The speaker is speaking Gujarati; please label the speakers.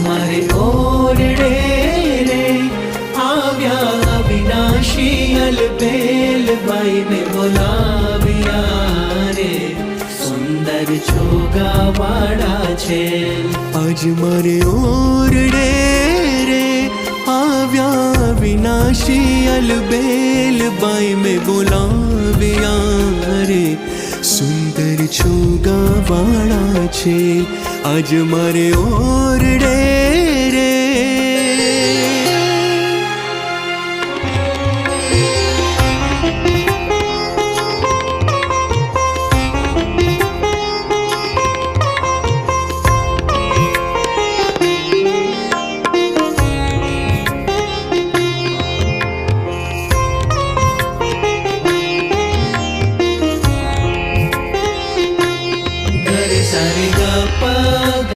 Speaker 1: મારે ઓરડે રે આવ્યા વિનાશી અલબેલ બાઈને બોલાવ્યા રે સુંદર છોગાવાળા છે આજ મારે ઓરડે રે આવ્યા વિનાશી અલબેલ બાઈ મેં બોલાવ્યા રે સુંદર છોગાવાળા છે આજ મારે ઓરડે